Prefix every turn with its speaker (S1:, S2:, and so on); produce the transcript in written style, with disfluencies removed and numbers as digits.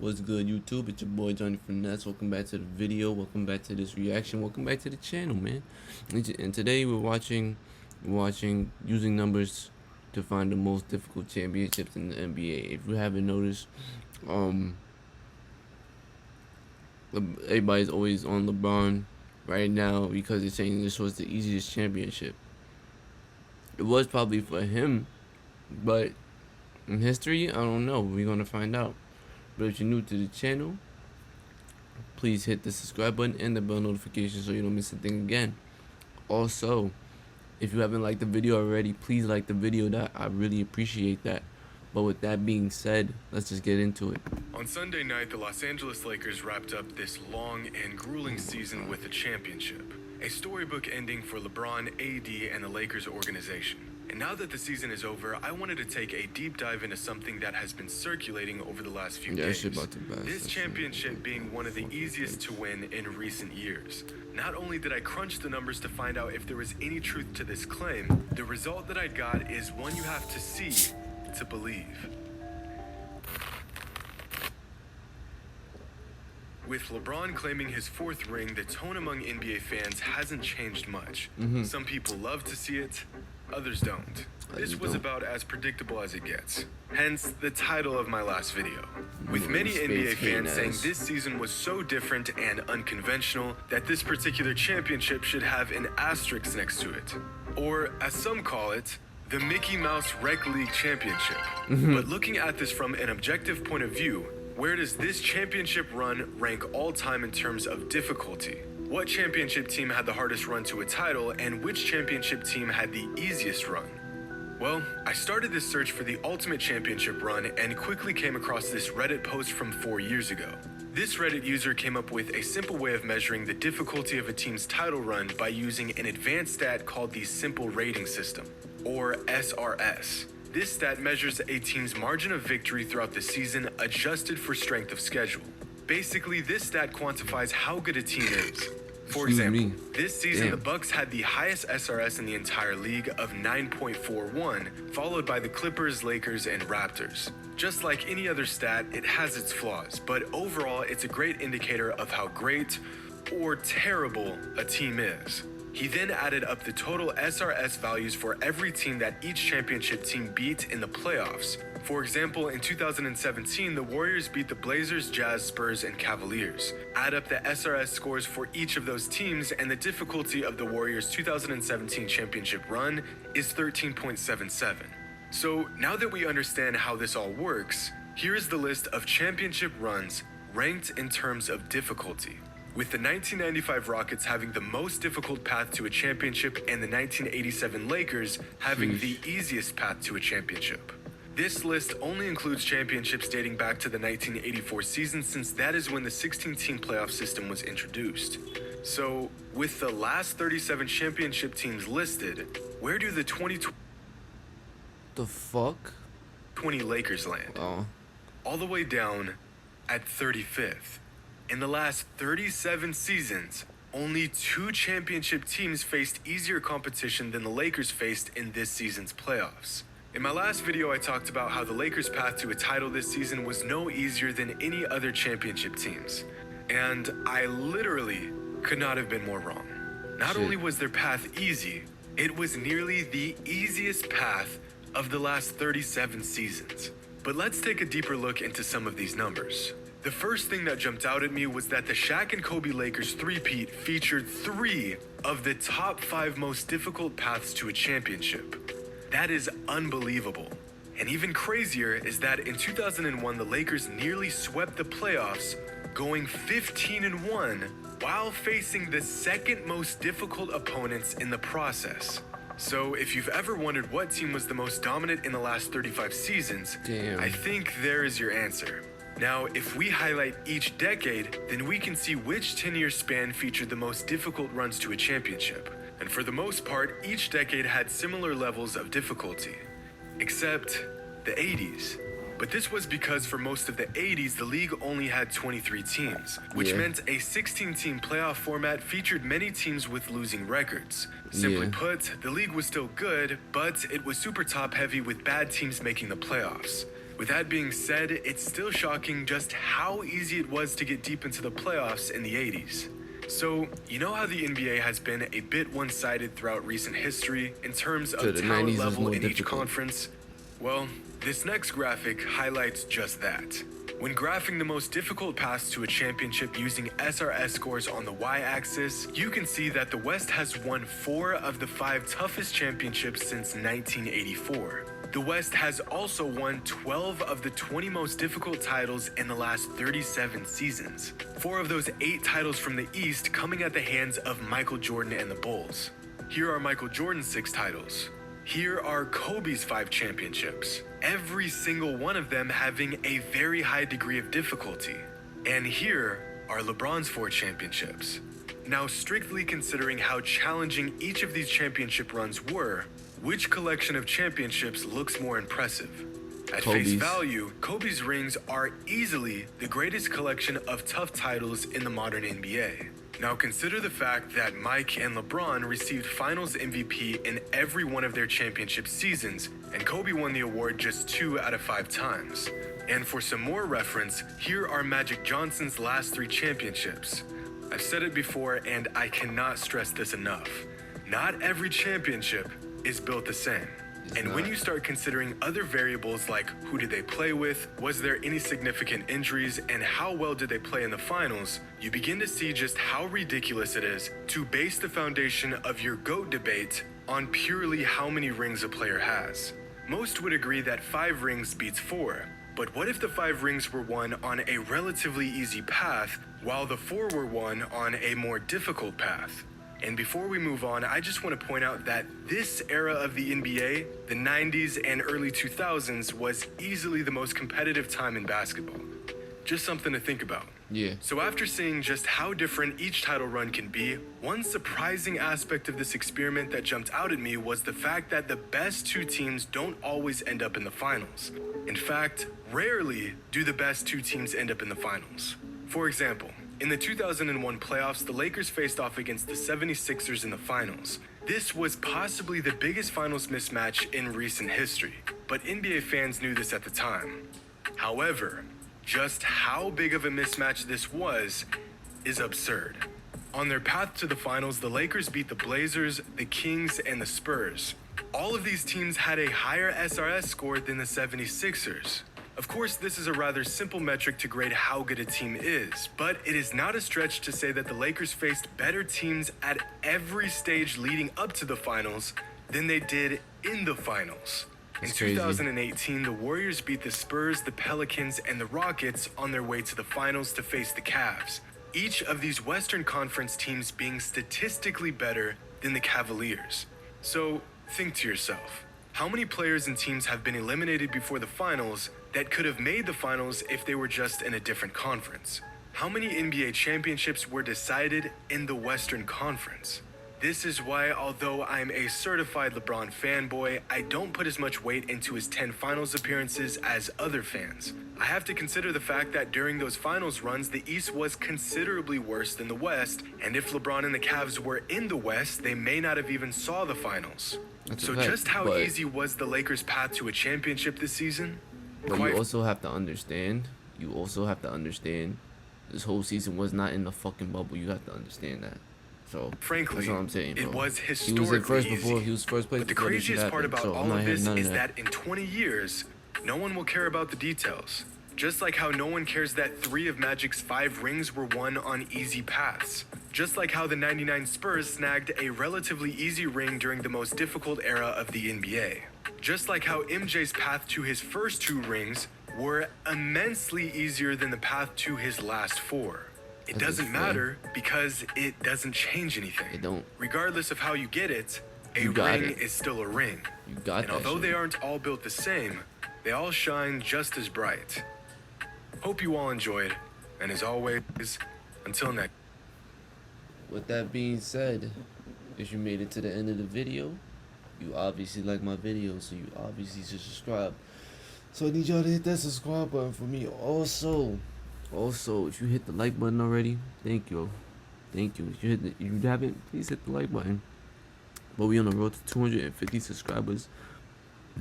S1: What's good, YouTube? It's your boy Johnny Finesse. Welcome back to the video. Welcome back to this reaction. Welcome back to the channel, man. And today we're watching using numbers to find the most difficult championships in the NBA. If you haven't noticed, everybody's always on LeBron right now because they're saying this was the easiest championship. It was probably for him, but in history, I don't know. We're gonna find out. But if you're new to the channel, please hit the subscribe button and the bell notification so you don't miss a thing again. Also, if you haven't liked the video already, please like the video. I really appreciate that. But with that being said, let's just get into it.
S2: On Sunday night, the Los Angeles Lakers wrapped up this long and grueling season with a championship. A storybook ending for LeBron, AD, and the Lakers organization. And now that the season is over, I wanted to take a deep dive into something that has been circulating over the last few days. This championship being one of the easiest to win in recent years. Not only did I crunch the numbers to find out if there was any truth to this claim, the result that I got is one you have to see to believe. With LeBron claiming his fourth ring, the tone among NBA fans hasn't changed much. Some people love to see it, others don't. This was about as predictable as it gets. Hence, the title of my last video. With many NBA fans saying this season was so different and unconventional that this particular championship should have an asterisk next to it. Or, as some call it, the Mickey Mouse Rec League Championship. But looking at this from an objective point of view, where does this championship run rank all time in terms of difficulty? What championship team had the hardest run to a title, and which championship team had the easiest run? Well, I started this search for the ultimate championship run and quickly came across this Reddit post from 4 years ago. This Reddit user came up with a simple way of measuring the difficulty of a team's title run by using an advanced stat called the Simple Rating System, or SRS. This stat measures a team's margin of victory throughout the season adjusted for strength of schedule. Basically, this stat quantifies how good a team is. For example, this season the Bucks had the highest SRS in the entire league of 9.41, followed by the Clippers, Lakers, and Raptors. Just like any other stat, it has its flaws, but overall it's a great indicator of how great or terrible a team is. He then added up the total SRS values for every team that each championship team beat in the playoffs. For example, in 2017, the Warriors beat the Blazers, Jazz, Spurs, and Cavaliers. Add up the SRS scores for each of those teams, and the difficulty of the Warriors' 2017 championship run is 13.77. So now that we understand how this all works, here is the list of championship runs ranked in terms of difficulty, with the 1995 Rockets having the most difficult path to a championship and the 1987 Lakers having the easiest path to a championship. This list only includes championships dating back to the 1984 season, since that is when the 16-team playoff system was introduced. So, with the last 37 championship teams listed, where do the 2020 Lakers land? All the way down at 35th. In the last 37 seasons, only 2 championship teams faced easier competition than the Lakers faced in this season's playoffs. In my last video, I talked about how the Lakers' path to a title this season was no easier than any other championship teams. And I literally could not have been more wrong. Not only was their path easy, it was nearly the easiest path of the last 37 seasons. But let's take a deeper look into some of these numbers. The first thing that jumped out at me was that the Shaq and Kobe Lakers three-peat featured 3 of the top 5 most difficult paths to a championship. That is unbelievable. And even crazier is that in 2001, the Lakers nearly swept the playoffs, going 15-1, while facing the second most difficult opponents in the process. So if you've ever wondered what team was the most dominant in the last 35 seasons, I think there is your answer. Now, if we highlight each decade, then we can see which 10-year span featured the most difficult runs to a championship. And for the most part, each decade had similar levels of difficulty, except the 80s. But this was because for most of the 80s, the league only had 23 teams, which meant a 16-team playoff format featured many teams with losing records. Simply put, the league was still good, but it was super top-heavy with bad teams making the playoffs. With that being said, it's still shocking just how easy it was to get deep into the playoffs in the 80s. So, you know how the NBA has been a bit one-sided throughout recent history in terms of talent level in each conference? Well, this next graphic highlights just that. When graphing the most difficult paths to a championship using SRS scores on the y-axis, you can see that the West has won 4 of the 5 toughest championships since 1984. The West has also won 12 of the 20 most difficult titles in the last 37 seasons. 4 of those 8 titles from the East coming at the hands of Michael Jordan and the Bulls. Here are Michael Jordan's 6 titles. Here are Kobe's 5 championships, every single one of them having a very high degree of difficulty. And here are LeBron's 4 championships. Now, strictly considering how challenging each of these championship runs were, which collection of championships looks more impressive? At face value, Kobe's rings are easily the greatest collection of tough titles in the modern NBA. Now consider the fact that Mike and LeBron received Finals MVP in every one of their championship seasons, and Kobe won the award just 2 out of 5 times. And for some more reference, here are Magic Johnson's last 3 championships. I've said it before, and I cannot stress this enough. Not every championship is built the same. And when you start considering other variables like who did they play with, was there any significant injuries, and how well did they play in the finals, you begin to see just how ridiculous it is to base the foundation of your GOAT debate on purely how many rings a player has. Most would agree that 5 rings beats 4, but what if the 5 rings were won on a relatively easy path, while the 4 were won on a more difficult path? And before we move on, I just want to point out that this era of the NBA, the 90s and early 2000s, was easily the most competitive time in basketball. Just something to think about.
S1: Yeah.
S2: So after seeing just how different each title run can be, one surprising aspect of this experiment that jumped out at me was the fact that the best 2 teams don't always end up in the finals. In fact, rarely do the best 2 teams end up in the finals. For example, in the 2001 playoffs, the Lakers faced off against the 76ers in the finals. This was possibly the biggest finals mismatch in recent history, but NBA fans knew this at the time. However, just how big of a mismatch this was is absurd. On their path to the finals, the Lakers beat the Blazers, the Kings, and the Spurs. All of these teams had a higher SRS score than the 76ers. Of course, this is a rather simple metric to grade how good a team is, but it is not a stretch to say that the Lakers faced better teams at every stage leading up to the finals than they did in the finals. In 2018, the Warriors beat the Spurs, the Pelicans, and the Rockets on their way to the finals to face the Cavs, each of these Western Conference teams being statistically better than the Cavaliers. So, think to yourself, how many players and teams have been eliminated before the finals that could have made the finals if they were just in a different conference? How many NBA championships were decided in the Western Conference? This is why, although I'm a certified LeBron fanboy, I don't put as much weight into his 10 finals appearances as other fans. I have to consider the fact that during those finals runs, the East was considerably worse than the West, and if LeBron and the Cavs were in the West, they may not have even saw the finals. So just how easy was the Lakers' path to a championship this season?
S1: But you also have to understand, this whole season was not in the fucking bubble. You have to understand that. So,
S2: frankly,
S1: that's what I'm saying, bro.
S2: It was historically easy.
S1: He was first place.
S2: But the craziest part about all of this is that in 20 years, no one will care about the details. Just like how no one cares that 3 of Magic's 5 rings were won on easy paths. Just like how the 99 Spurs snagged a relatively easy ring during the most difficult era of the NBA. Just like how MJ's path to his first 2 rings were immensely easier than the path to his last 4. It doesn't matter because it doesn't change anything.
S1: It don't.
S2: Regardless of how you get it, a ring is still a ring.
S1: You got that.
S2: And although they aren't all built the same, they all shine just as bright. Hope you all enjoyed, and as always, until next.
S1: With that being said, if you made it to the end of the video, you obviously like my video, so you obviously should subscribe. So I need y'all to hit that subscribe button for me. Also, if you hit the like button already, thank you. If you haven't, please hit the like button. But we on the road to 250 subscribers.